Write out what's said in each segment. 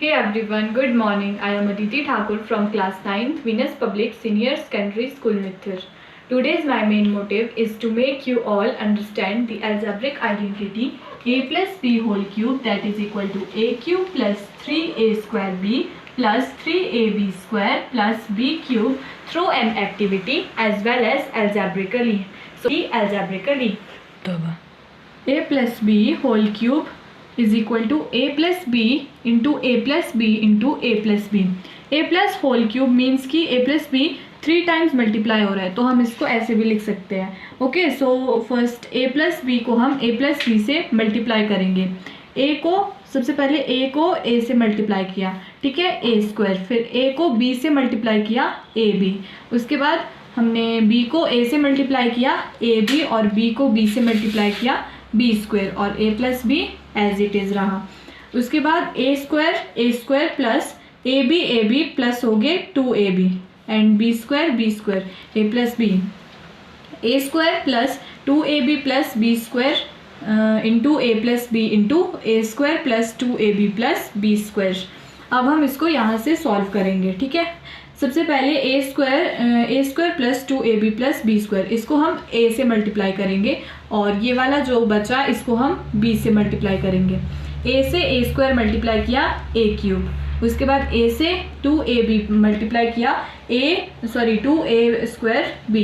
Hey everyone, good morning. I am Aditi Thakur from class 9th Venus Public Senior Secondary School Mithir. Today's my main motive is to make you all understand the algebraic identity a plus b whole cube that is equal to a cube plus 3a square b plus 3ab square plus b cube through an activity as well as algebraically. So algebraically a plus b whole cube is equal to a plus b into a plus b into a plus b. a plus whole cube means कि a plus b 3 times multiply हो रहा है, तो हम इसको ऐसे भी लिख सकते हैं. Okay, so first a plus b को हम a plus b से मल्टीप्लाई करेंगे. a को सबसे पहले a को a से मल्टीप्लाई किया, ठीक है, a स्क्वायर. फिर a को b से मल्टीप्लाई किया a b. उसके बाद हमने b को a से मल्टीप्लाई किया a b और b को b से मल्टीप्लाई किया b स्क्वायर और a plus b as it is रहा. उसके बाद a square plus A B plus हो गए 2ab and b square a plus b. a square plus 2ab plus b square into a plus b into a square plus 2ab plus b square. अब हम इसको यहाँ से solve करेंगे, ठीक है. सबसे पहले a square plus 2ab plus b square, इसको हम a से मल्टीप्लाई करेंगे और ये वाला जो बचा इसको हम b से मल्टीप्लाई करेंगे. a से a स्क्वायर मल्टीप्लाई किया a क्यूब. उसके बाद a से 2ab मल्टीप्लाई किया 2a स्क्वायर b.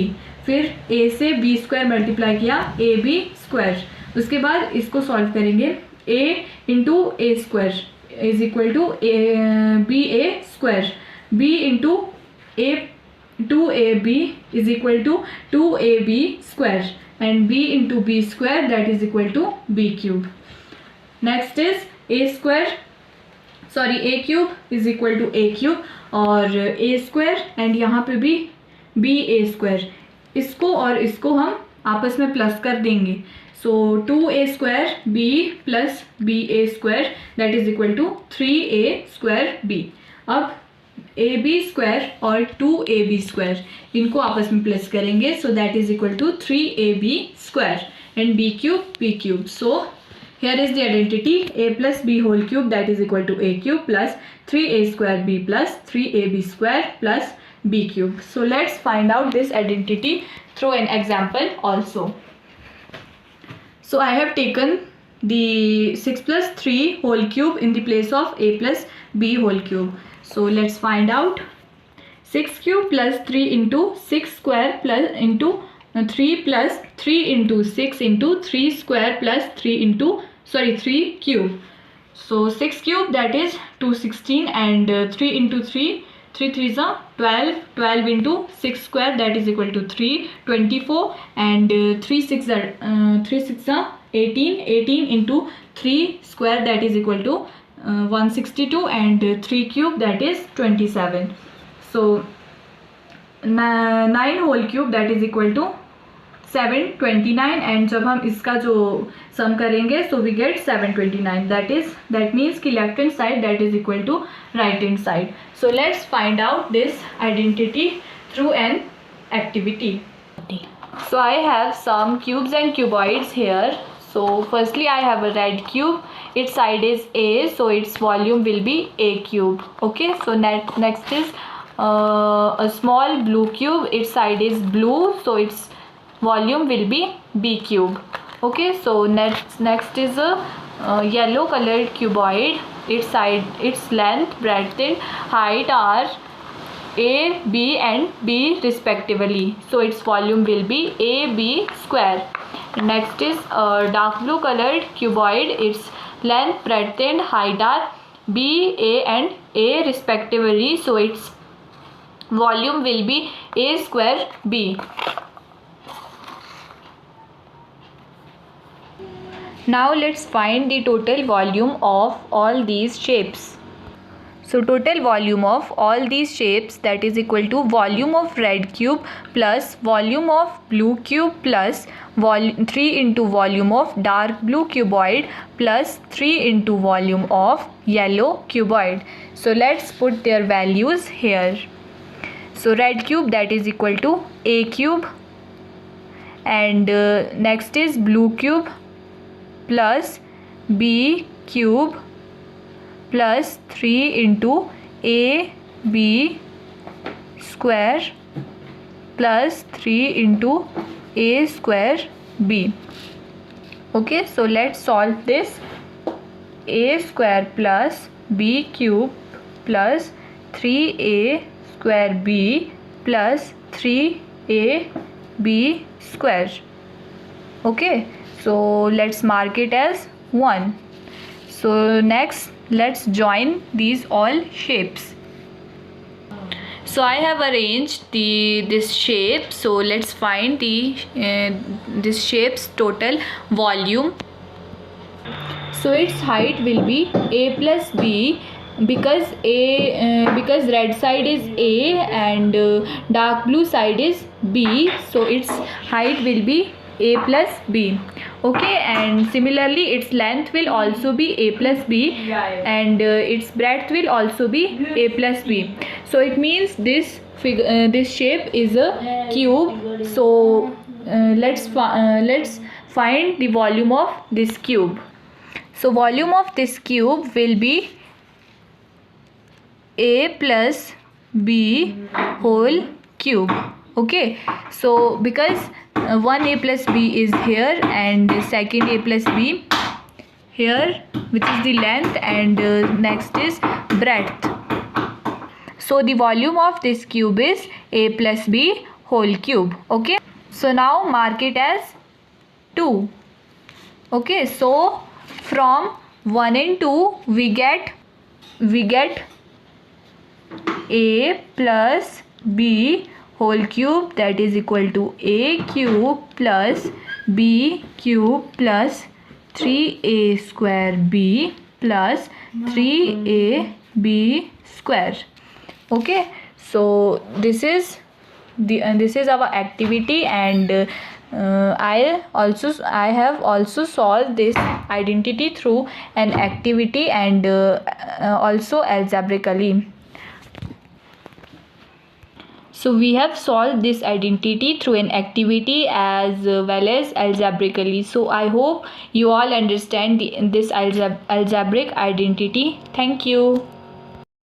फिर a से b स्क्वायर मल्टीप्लाई किया ab स्क्वायर. उसके बाद इसको सॉल्व करेंगे. a into a square is equal to b a square. b into a 2ab is equal to 2ab square and b into b square that is equal to b cube. Next is a cube is equal to a cube और a square and यहाँ पे भी b a square. इसको और इसको हम आपस में प्लस कर देंगे. So 2a square b plus b a square that is equal to 3a square b. अब ए बी स्क्वायर और 2ab स्क्वायर इनको आपस में प्लस करेंगे. So that is equal to 3ab square and b cube. So here is the identity a plus b whole cube that is equal to a cube plus 3a square b plus 3ab square plus b cube. So let's find out this identity through an example also. So I have taken the 6 plus 3 whole cube in the place of a plus b whole cube. So let's find out. 6 cube plus 3 into 6 square plus into 3 plus 3 into 6 into 3 square plus 3 cube. So 6 cube that is 216 and 3 into 3 3 are 12 into 6 square that is equal to 324 and 3 are 18 into 3 square that is equal to 162 and 3 cube that is 27. So 9 whole cube that is equal to 729 and जब हम इसका जो सम करेंगे so we get 729. That means कि left hand side that is equal to right hand side. So let's find out this identity through an activity. So I have some cubes and cuboids here. So firstly I have a red cube, its side is a, so its volume will be a cube. Okay, so next is a small blue cube, its side is blue, so its volume will be b cube. Okay, so next is a yellow colored cuboid, its length, breadth and height are a, b and b respectively, so its volume will be a b square. Next is a dark blue colored cuboid, its length, breadth and height are b, a and a respectively, so its volume will be a square b. Now let's find the total volume of all these shapes. So total volume of all these shapes that is equal to volume of red cube plus volume of blue cube plus 3 into volume of dark blue cuboid plus 3 into volume of yellow cuboid. So let's put their values here. So red cube that is equal to a cube and next is blue cube plus b cube plus 3 into AB square plus 3 into A square B. Okay, so let's solve this. A square plus B cube plus 3A square B plus 3AB square. Okay, so let's mark it as 1. So next let's join these all shapes. So I have arranged this shape. So let's find this shape's total volume. So its height will be A plus B, because because red side is A and dark blue side is B. So its height will be A plus B. Okay, and similarly its length will also be A plus B, and its breadth will also be A plus B. So it means this shape is a cube. So let's find the volume of this cube. So volume of this cube will be A plus B whole cube. Okay, so because one A plus B is here and second A plus B here, which is the length, and next is breadth. So the volume of this cube is A plus B whole cube. Okay, so now mark it as 2. Okay, so from 1 and 2 we get A plus B whole cube, that is equal to A cube plus B cube plus 3A square B plus 3AB square. Okay, so this is our activity, and I have also solved this identity through an activity and also algebraically. So we have solved this identity through an activity as well as algebraically. So I hope you all understand this algebraic identity. Thank you.